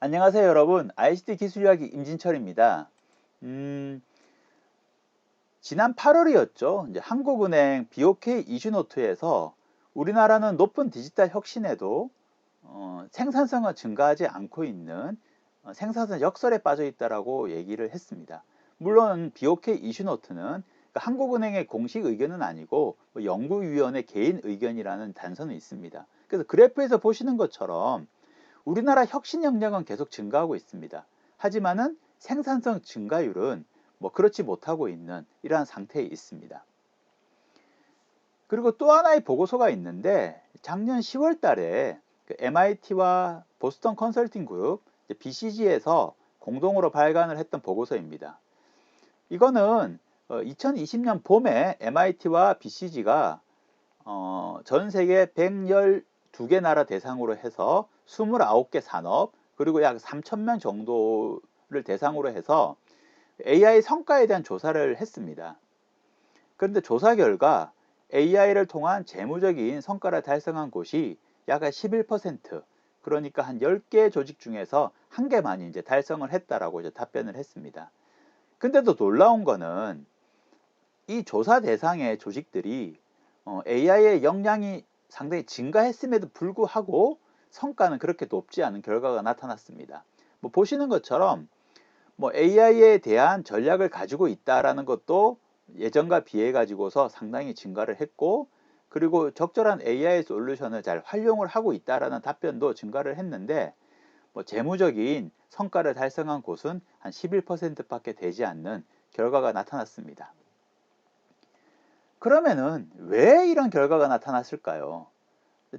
안녕하세요 여러분. ICT 기술 이야기 임진철입니다. 지난 8월이었죠. 이제 한국은행 BOK 이슈노트에서 우리나라는 높은 디지털 혁신에도 생산성은 증가하지 않고 있는 생산성 역설에 빠져 있다라고 얘기를 했습니다. 물론 BOK 이슈노트는 그러니까 한국은행의 공식 의견은 아니고 연구위원회 개인 의견이라는 단서는 있습니다. 그래서 그래프에서 보시는 것처럼 우리나라 혁신 역량은 계속 증가하고 있습니다. 하지만은 생산성 증가율은 그렇지 못하고 있는 이러한 상태에 있습니다. 그리고 또 하나의 보고서가 있는데 작년 10월 달에 MIT와 보스턴 컨설팅 그룹 BCG에서 공동으로 발간을 했던 보고서입니다. 이거는 2020년 봄에 MIT와 BCG가 전 세계 112개 나라 대상으로 해서 29개 산업 그리고 약 3,000명 정도를 대상으로 해서 AI 성과에 대한 조사를 했습니다. 그런데 조사 결과 AI를 통한 재무적인 성과를 달성한 곳이 약 11%, 그러니까 한 10개 조직 중에서 한 개만이 이제 달성을 했다라고 이제 답변을 했습니다. 근데도 놀라운 거는 이 조사 대상의 조직들이 AI의 역량이 상당히 증가했음에도 불구하고 성과는 그렇게 높지 않은 결과가 나타났습니다. 보시는 것처럼 AI에 대한 전략을 가지고 있다라는 것도 예전과 비해 가지고서 상당히 증가를 했고, 그리고 적절한 AI 솔루션을 잘 활용을 하고 있다라는 답변도 증가를 했는데 재무적인 성과를 달성한 곳은 한 11%밖에 되지 않는 결과가 나타났습니다. 그러면은 왜 이런 결과가 나타났을까요?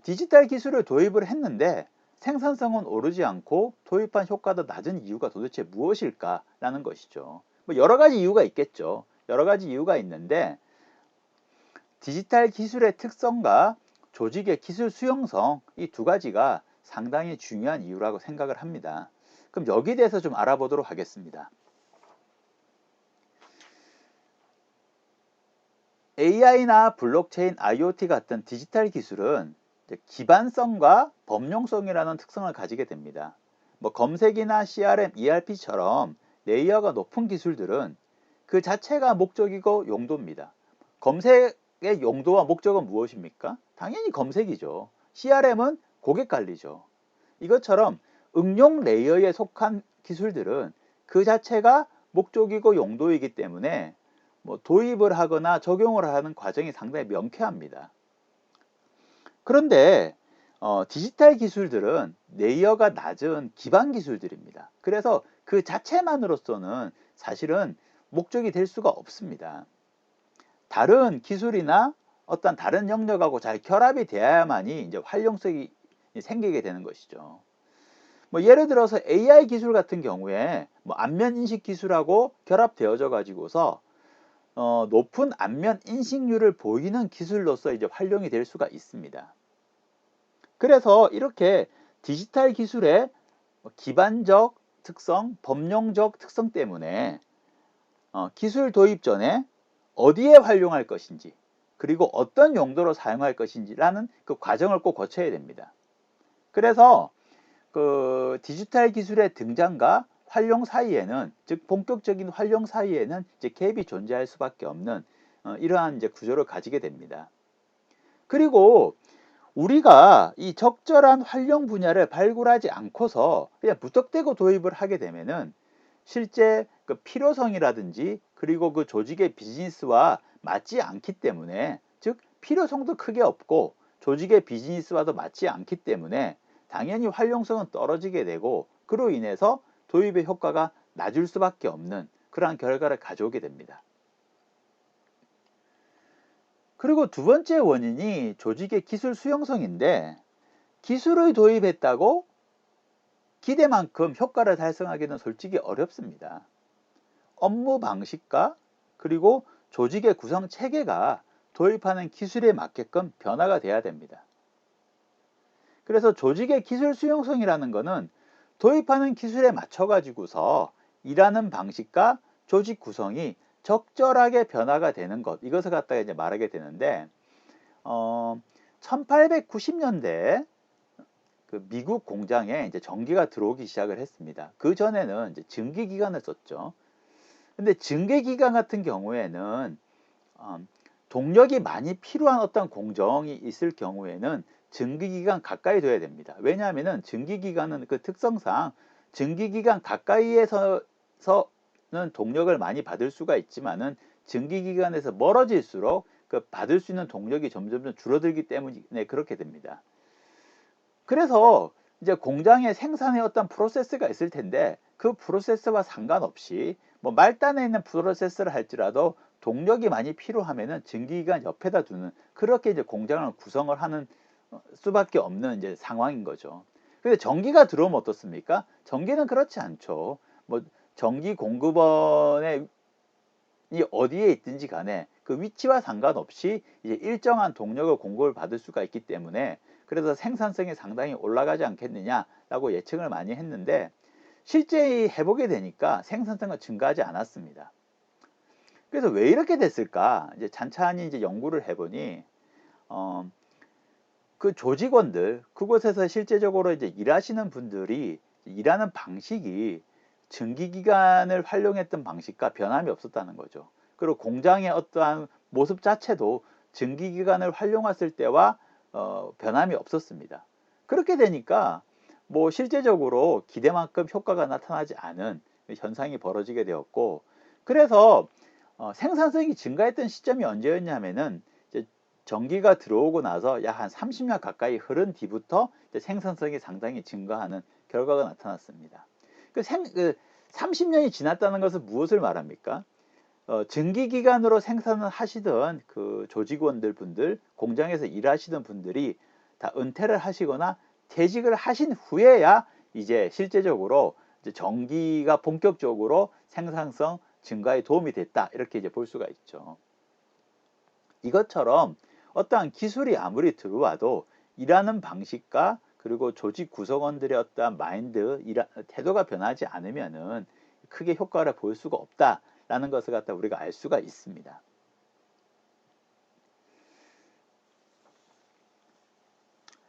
디지털 기술을 도입을 했는데 생산성은 오르지 않고 도입한 효과도 낮은 이유가 도대체 무엇일까라는 것이죠. 여러 가지 이유가 있겠죠. 여러 가지 이유가 있는데 디지털 기술의 특성과 조직의 기술 수용성, 이 두 가지가 상당히 중요한 이유라고 생각을 합니다. 그럼 여기에 대해서 좀 알아보도록 하겠습니다. AI나 블록체인, IoT 같은 디지털 기술은 기반성과 범용성이라는 특성을 가지게 됩니다. 검색이나 CRM, ERP처럼 레이어가 높은 기술들은 그 자체가 목적이고 용도입니다. 검색의 용도와 목적은 무엇입니까? 당연히 검색이죠. CRM은 고객 관리죠. 이것처럼 응용 레이어에 속한 기술들은 그 자체가 목적이고 용도이기 때문에 도입을 하거나 적용을 하는 과정이 상당히 명쾌합니다. 그런데 디지털 기술들은 레이어가 낮은 기반 기술들입니다. 그래서 그 자체만으로서는 사실은 목적이 될 수가 없습니다. 다른 기술이나 어떤 다른 영역하고 잘 결합이 되어야만이 이제 활용성이 생기게 되는 것이죠. 예를 들어서 AI 기술 같은 경우에 안면 인식 기술하고 결합되어져 가지고서 높은 안면 인식률을 보이는 기술로서 이제 활용이 될 수가 있습니다. 그래서 이렇게 디지털 기술의 기반적 특성, 법령적 특성 때문에 기술 도입 전에 어디에 활용할 것인지, 그리고 어떤 용도로 사용할 것인지라는 그 과정을 꼭 거쳐야 됩니다. 그래서 그 디지털 기술의 등장과 활용 사이에는, 즉 본격적인 활용 사이에는 이제 갭이 존재할 수밖에 없는 이러한 이제 구조를 가지게 됩니다. 그리고 우리가 이 적절한 활용 분야를 발굴하지 않고서 그냥 무턱대고 도입을 하게 되면은 실제 그 필요성이라든지 그리고 그 조직의 비즈니스와 맞지 않기 때문에, 즉 필요성도 크게 없고 조직의 비즈니스와도 맞지 않기 때문에 당연히 활용성은 떨어지게 되고, 그로 인해서 도입의 효과가 낮을 수밖에 없는 그러한 결과를 가져오게 됩니다. 그리고 두 번째 원인이 조직의 기술 수용성인데, 기술을 도입했다고 기대만큼 효과를 달성하기는 솔직히 어렵습니다. 업무 방식과 그리고 조직의 구성 체계가 도입하는 기술에 맞게끔 변화가 돼야 됩니다. 그래서 조직의 기술 수용성이라는 것은 도입하는 기술에 맞춰 가지고서 일하는 방식과 조직 구성이 적절하게 변화가 되는 것, 이것을 갖다가 이제 말하게 되는데 1890년대 그 미국 공장에 이제 전기가 들어오기 시작을 했습니다. 그 전에는 이제 증기기관을 썼죠. 근데 증기기관 같은 경우에는 동력이 많이 필요한 어떤 공정이 있을 경우에는 증기기관 가까이 둬야 됩니다. 왜냐하면은 증기기관은 그 특성상 증기기관 가까이에서는 동력을 많이 받을 수가 있지만은 증기기관에서 멀어질수록 그 받을 수 있는 동력이 점점 줄어들기 때문에 그렇게 됩니다. 그래서 이제 공장에 생산의 어떤 프로세스가 있을 텐데 그 프로세스와 상관없이 뭐 말단에 있는 프로세스를 할지라도 동력이 많이 필요하면은 증기기관 옆에다 두는 그렇게 이제 공장을 구성을 하는 수밖에 없는 이제 상황인 거죠. 근데 전기가 들어오면 어떻습니까? 전기는 그렇지 않죠. 뭐 전기 공급원에 이 어디에 있든지 간에 그 위치와 상관없이 이제 일정한 동력을 공급을 받을 수가 있기 때문에 그래서 생산성이 상당히 올라가지 않겠느냐라고 예측을 많이 했는데 실제 해보게 되니까 생산성은 증가하지 않았습니다. 그래서 왜 이렇게 됐을까? 이제 찬찬히 이제 연구를 해보니 그 조직원들 그곳에서 실제적으로 이제 일하시는 분들이 일하는 방식이 증기기관을 활용했던 방식과 변함이 없었다는 거죠. 그리고 공장의 어떠한 모습 자체도 증기기관을 활용했을 때와 변함이 없었습니다. 그렇게 되니까 뭐 실제적으로 기대만큼 효과가 나타나지 않은 현상이 벌어지게 되었고 그래서 생산성이 증가했던 시점이 언제였냐면은 전기가 들어오고 나서 약 한 30년 가까이 흐른 뒤부터 생산성이 상당히 증가하는 결과가 나타났습니다. 그 30년이 지났다는 것은 무엇을 말합니까? 증기기관으로 생산을 하시던 그 조직원들 분들, 공장에서 일하시던 분들이 다 은퇴를 하시거나 퇴직을 하신 후에야 이제 실제적으로 이제 전기가 본격적으로 생산성 증가에 도움이 됐다. 이렇게 이제 볼 수가 있죠. 이것처럼 어떠한 기술이 아무리 들어와도 일하는 방식과 그리고 조직 구성원들의 어떠한 마인드, 태도가 변하지 않으면은 크게 효과를 볼 수가 없다라는 것을 갖다 우리가 알 수가 있습니다.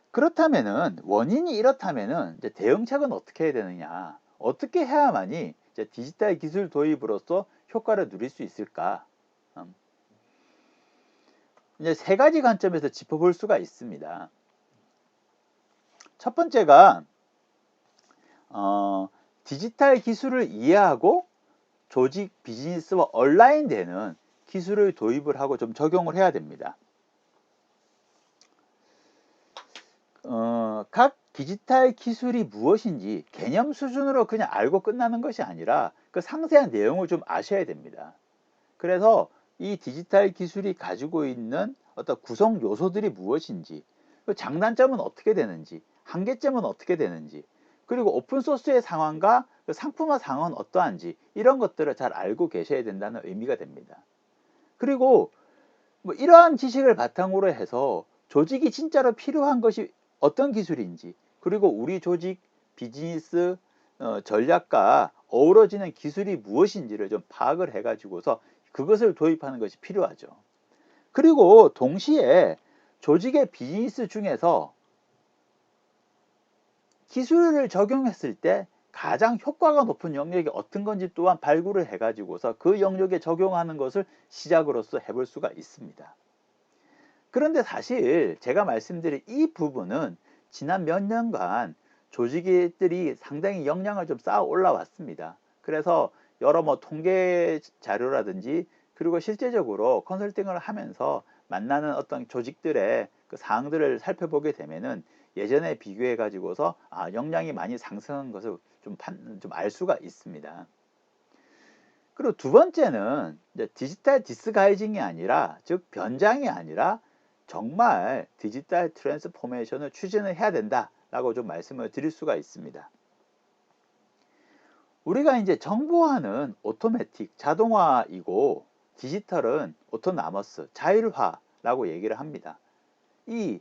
그렇다면은 원인이 이렇다면은 이제 대응책은 어떻게 해야 되느냐? 어떻게 해야만이 이제 디지털 기술 도입으로써 효과를 누릴 수 있을까? 이제 세 가지 관점에서 짚어볼 수가 있습니다. 첫 번째가 디지털 기술을 이해하고 조직 비즈니스와 얼라인되는 기술을 도입을 하고 좀 적용을 해야 됩니다. 각 디지털 기술이 무엇인지 개념 수준으로 그냥 알고 끝나는 것이 아니라 그 상세한 내용을 좀 아셔야 됩니다. 그래서 이 디지털 기술이 가지고 있는 어떤 구성 요소들이 무엇인지, 그 장단점은 어떻게 되는지, 한계점은 어떻게 되는지, 그리고 오픈소스의 상황과 그 상품화 상황은 어떠한지 이런 것들을 잘 알고 계셔야 된다는 의미가 됩니다. 그리고 뭐 이러한 지식을 바탕으로 해서 조직이 진짜로 필요한 것이 어떤 기술인지, 그리고 우리 조직 비즈니스 전략과 어우러지는 기술이 무엇인지를 좀 파악을 해가지고서 그것을 도입하는 것이 필요하죠. 그리고 동시에 조직의 비즈니스 중에서 기술을 적용했을 때 가장 효과가 높은 영역이 어떤 건지 또한 발굴을 해가지고서 그 영역에 적용하는 것을 시작으로서 해볼 수가 있습니다. 그런데 사실 제가 말씀드린 이 부분은 지난 몇 년간 조직들이 상당히 역량을 좀 쌓아 올라왔습니다. 그래서 여러 뭐 통계 자료라든지 그리고 실제적으로 컨설팅을 하면서 만나는 어떤 조직들의 그 사항들을 살펴보게 되면은 예전에 비교해 가지고서 역량이 많이 상승한 것을 좀 알 수가 있습니다. 그리고 두 번째는 이제 디지털 디스가이징이 아니라 즉 변장이 아니라 정말 디지털 트랜스포메이션을 추진을 해야 된다라고 좀 말씀을 드릴 수가 있습니다. 우리가 이제 정보화는 오토매틱 자동화이고 디지털은 오토나머스 자율화라고 얘기를 합니다. 이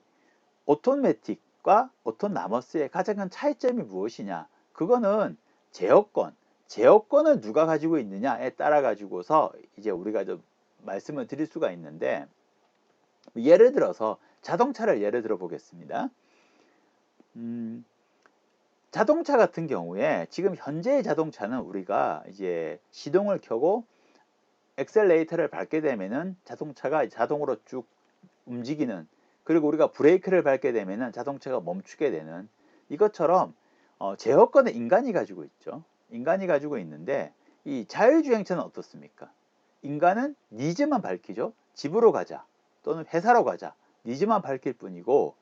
오토매틱과 오토나머스의 가장 큰 차이점이 무엇이냐? 그거는 제어권을 누가 가지고 있느냐에 따라 가지고서 이제 우리가 좀 말씀을 드릴 수가 있는데 예를 들어서 자동차를 예를 들어 보겠습니다. 자동차 같은 경우에 지금 현재의 자동차는 우리가 이제 시동을 켜고 엑셀레이터를 밟게 되면은 자동차가 자동으로 쭉 움직이는, 그리고 우리가 브레이크를 밟게 되면은 자동차가 멈추게 되는, 이것처럼 제어권은 인간이 가지고 있죠. 인간이 가지고 있는데 이 자율주행차는 어떻습니까? 인간은 니즈만 밝히죠. 집으로 가자 또는 회사로 가자, 니즈만 밝힐 뿐이고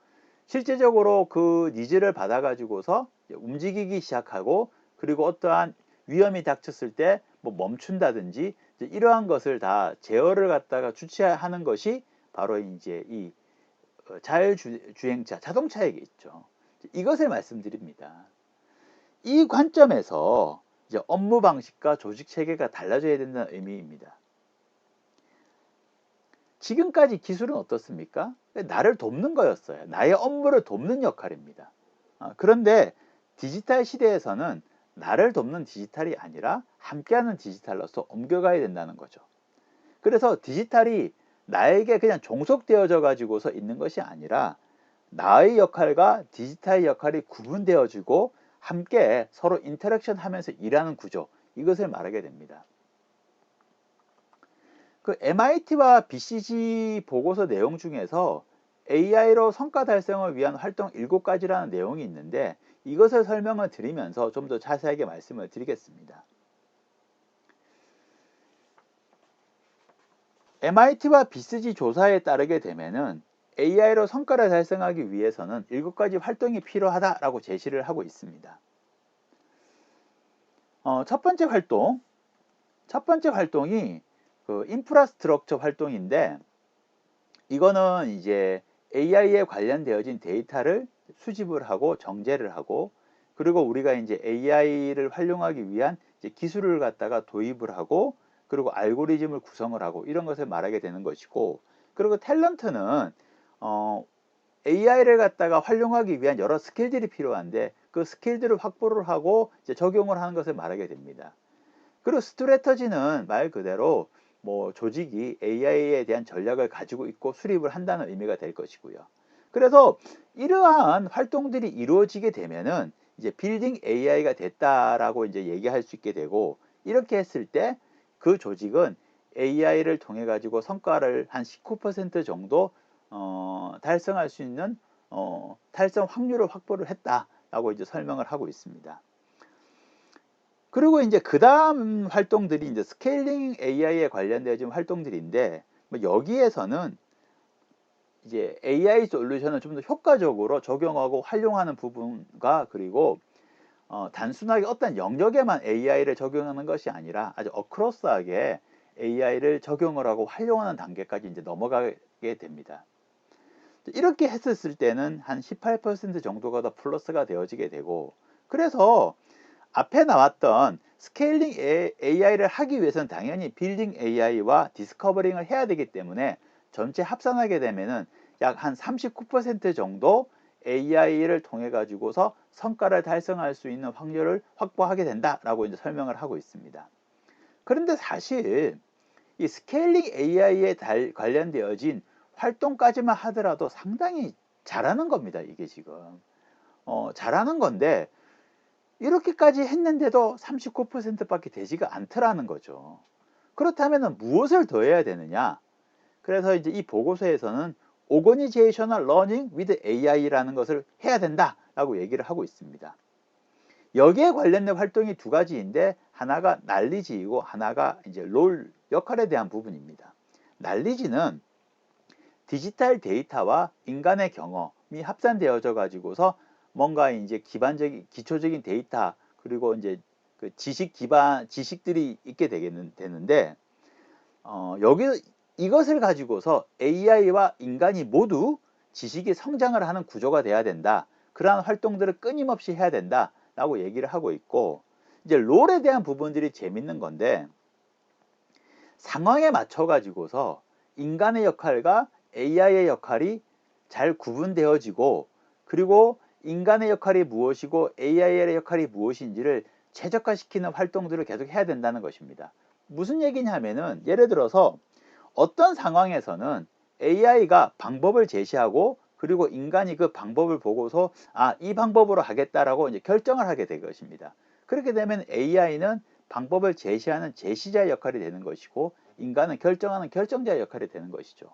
실제적으로 그 니즈를 받아 가지고서 움직이기 시작하고, 그리고 어떠한 위험이 닥쳤을 때 뭐 멈춘다든지 이러한 것을 다 제어를 갖다가 주체하는 것이 바로 이제 이 자율주행차 자동차에게 있죠. 이것을 말씀드립니다. 이 관점에서 이제 업무 방식과 조직 체계가 달라져야 된다는 의미입니다. 지금까지 기술은 어떻습니까? 나를 돕는 거였어요. 나의 업무를 돕는 역할입니다. 그런데 디지털 시대에서는 나를 돕는 디지털이 아니라 함께하는 디지털로서 옮겨가야 된다는 거죠. 그래서 디지털이 나에게 그냥 종속되어져 가지고서 있는 것이 아니라 나의 역할과 디지털의 역할이 구분되어지고 함께 서로 인터랙션 하면서 일하는 구조, 이것을 말하게 됩니다. 그 MIT와 BCG 보고서 내용 중에서 AI로 성과 달성을 위한 활동 7가지라는 내용이 있는데 이것을 설명을 드리면서 좀 더 자세하게 말씀을 드리겠습니다. MIT와 BCG 조사에 따르게 되면은 AI로 성과를 달성하기 위해서는 7가지 활동이 필요하다라고 제시를 하고 있습니다. 첫 번째 활동이 그 인프라스트럭처 활동인데, 이거는 이제 AI에 관련되어진 데이터를 수집을 하고 정제를 하고, 그리고 우리가 이제 AI를 활용하기 위한 이제 기술을 갖다가 도입을 하고, 그리고 알고리즘을 구성을 하고, 이런 것을 말하게 되는 것이고, 그리고 탤런트는 AI를 갖다가 활용하기 위한 여러 스킬들이 필요한데 그 스킬들을 확보를 하고 이제 적용을 하는 것을 말하게 됩니다. 그리고 스트래터지는 말 그대로 뭐 조직이 AI에 대한 전략을 가지고 있고 수립을 한다는 의미가 될 것이고요. 그래서 이러한 활동들이 이루어지게 되면은 이제 빌딩 AI가 됐다라고 이제 얘기할 수 있게 되고, 이렇게 했을 때 그 조직은 AI를 통해 가지고 성과를 한 19% 정도 달성할 수 있는 달성 확률을 확보를 했다라고 이제 설명을 하고 있습니다. 그리고 이제 그 다음 활동들이 이제 스케일링 AI에 관련된 활동들인데, 뭐 여기에서는 이제 AI 솔루션을 좀 더 효과적으로 적용하고 활용하는 부분과, 그리고 단순하게 어떤 영역에만 AI를 적용하는 것이 아니라 아주 어크로스하게 AI를 적용을 하고 활용하는 단계까지 이제 넘어가게 됩니다. 이렇게 했었을 때는 한 18% 정도가 더 플러스가 되어지게 되고, 그래서 앞에 나왔던 스케일링 AI를 하기 위해서는 당연히 빌딩 AI와 디스커버링을 해야 되기 때문에 전체 합산하게 되면은 약 한 39% 정도 AI를 통해 가지고서 성과를 달성할 수 있는 확률을 확보하게 된다라고 이제 설명을 하고 있습니다. 그런데 사실 이 스케일링 AI에 관련되어진 활동까지만 하더라도 상당히 잘하는 겁니다. 이게 지금 잘하는 건데 이렇게까지 했는데도 39%밖에 되지가 않더라는 거죠. 그렇다면 무엇을 더 해야 되느냐? 그래서 이제 이 보고서에서는 Organizational Learning with AI라는 것을 해야 된다라고 얘기를 하고 있습니다. 여기에 관련된 활동이 2가지인데 하나가 날리지이고 하나가 이제 롤 역할에 대한 부분입니다. 날리지는 디지털 데이터와 인간의 경험이 합산되어져 가지고서 뭔가 이제 기초적인 데이터, 그리고 이제 그 지식들이 있게 되는데, 여기 이것을 가지고서 AI와 인간이 모두 지식이 성장을 하는 구조가 돼야 된다. 그러한 활동들을 끊임없이 해야 된다라고 얘기를 하고 있고, 이제 롤에 대한 부분들이 재밌는 건데, 상황에 맞춰 가지고서 인간의 역할과 AI의 역할이 잘 구분되어지고, 그리고 인간의 역할이 무엇이고 AI의 역할이 무엇인지를 최적화시키는 활동들을 계속 해야 된다는 것입니다. 무슨 얘기냐면은, 예를 들어서 어떤 상황에서는 AI가 방법을 제시하고 그리고 인간이 그 방법을 보고서 이 방법으로 하겠다라고 이제 결정을 하게 될 것입니다. 그렇게 되면 AI는 방법을 제시하는 제시자의 역할이 되는 것이고 인간은 결정하는 결정자의 역할이 되는 것이죠.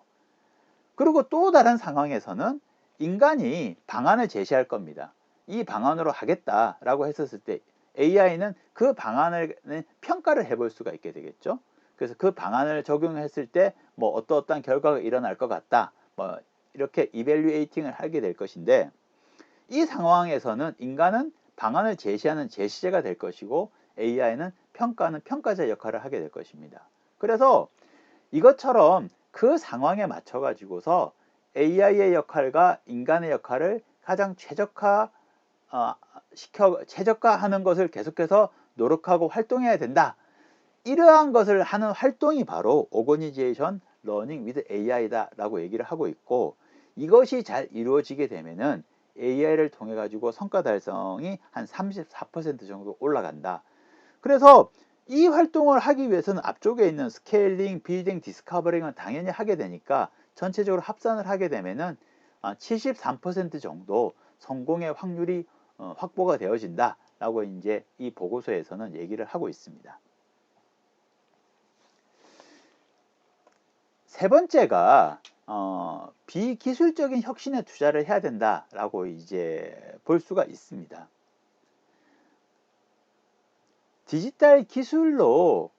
그리고 또 다른 상황에서는 인간이 방안을 제시할 겁니다. 이 방안으로 하겠다라고 했었을 때 AI는 그 방안을 평가를 해볼 수가 있게 되겠죠. 그래서 그 방안을 적용했을 때 뭐 어떠한 결과가 일어날 것 같다. 뭐 이렇게 이밸류에이팅을 하게 될 것인데 이 상황에서는 인간은 방안을 제시하는 제시자가 될 것이고 AI는 평가하는 평가자 역할을 하게 될 것입니다. 그래서 이것처럼 그 상황에 맞춰 가지고서 AI의 역할과 인간의 역할을 가장 최적화하는 것을 계속해서 노력하고 활동해야 된다. 이러한 것을 하는 활동이 바로 오거니제이션 러닝 위드 AI다 라고 얘기를 하고 있고, 이것이 잘 이루어지게 되면은 AI를 통해 가지고 성과 달성이 한 34% 정도 올라간다. 그래서 이 활동을 하기 위해서는 앞쪽에 있는 스케일링, 빌딩, 디스커버링은 당연히 하게 되니까 전체적으로 합산을 하게 되면은 73% 정도 성공의 확률이 확보가 되어진다 라고 이제 이 보고서에서는 얘기를 하고 있습니다. 세 번째가 비기술적인 혁신에 투자를 해야 된다라고 이제 볼 수가 있습니다. 디지털 기술로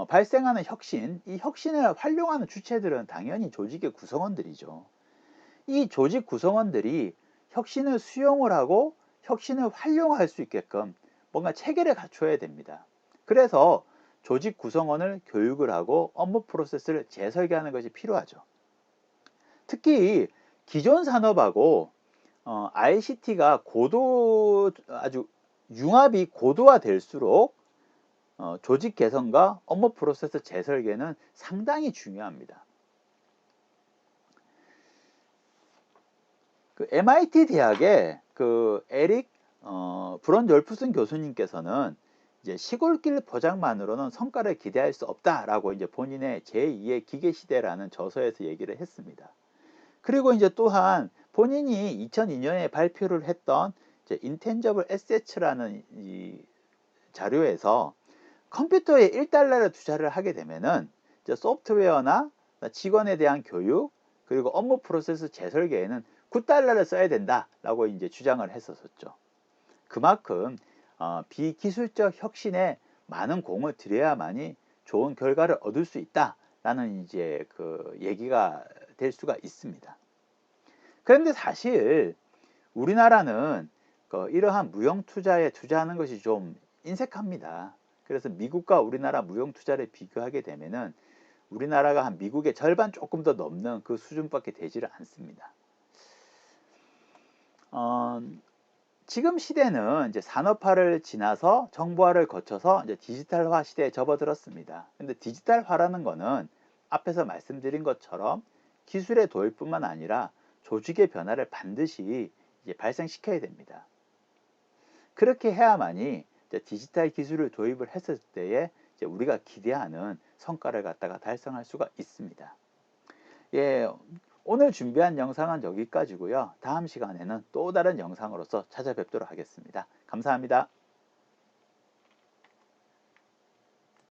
발생하는 혁신, 이 혁신을 활용하는 주체들은 당연히 조직의 구성원들이죠. 이 조직 구성원들이 혁신을 수용을 하고 혁신을 활용할 수 있게끔 뭔가 체계를 갖춰야 됩니다. 그래서 조직 구성원을 교육을 하고 업무 프로세스를 재설계하는 것이 필요하죠. 특히 기존 산업하고 ICT가 아주 융합이 고도화될수록 조직 개선과 업무 프로세스 재설계는 상당히 중요합니다. 그 MIT 대학의 그 에릭 브론졸프슨 교수님께서는 이제 시골길 포장만으로는 성과를 기대할 수 없다라고 이제 본인의 제2의 기계 시대라는 저서에서 얘기를 했습니다. 그리고 이제 또한 본인이 2002년에 발표를 했던 이제 인텐저블 에셋츠라는 이 자료에서 컴퓨터에 1달러를 투자를 하게 되면은 이제 소프트웨어나 직원에 대한 교육 그리고 업무 프로세스 재설계에는 9달러를 써야 된다라고 이제 주장을 했었죠. 그만큼 비기술적 혁신에 많은 공을 들여야만이 좋은 결과를 얻을 수 있다라는 이제 그 얘기가 될 수가 있습니다. 그런데 사실 우리나라는 이러한 무형 투자에 투자하는 것이 좀 인색합니다. 그래서 미국과 우리나라 무형 투자를 비교하게 되면은 우리나라가 한 미국의 절반 조금 더 넘는 그 수준밖에 되지를 않습니다. 지금 시대는 이제 산업화를 지나서 정보화를 거쳐서 이제 디지털화 시대에 접어들었습니다. 근데 디지털화라는 거는 앞에서 말씀드린 것처럼 기술의 도입뿐만 아니라 조직의 변화를 반드시 이제 발생시켜야 됩니다. 그렇게 해야만이 이제 디지털 기술을 도입을 했을 때에 이제 우리가 기대하는 성과를 갖다가 달성할 수가 있습니다. 예, 오늘 준비한 영상은 여기까지고요. 다음 시간에는 또 다른 영상으로서 찾아뵙도록 하겠습니다. 감사합니다.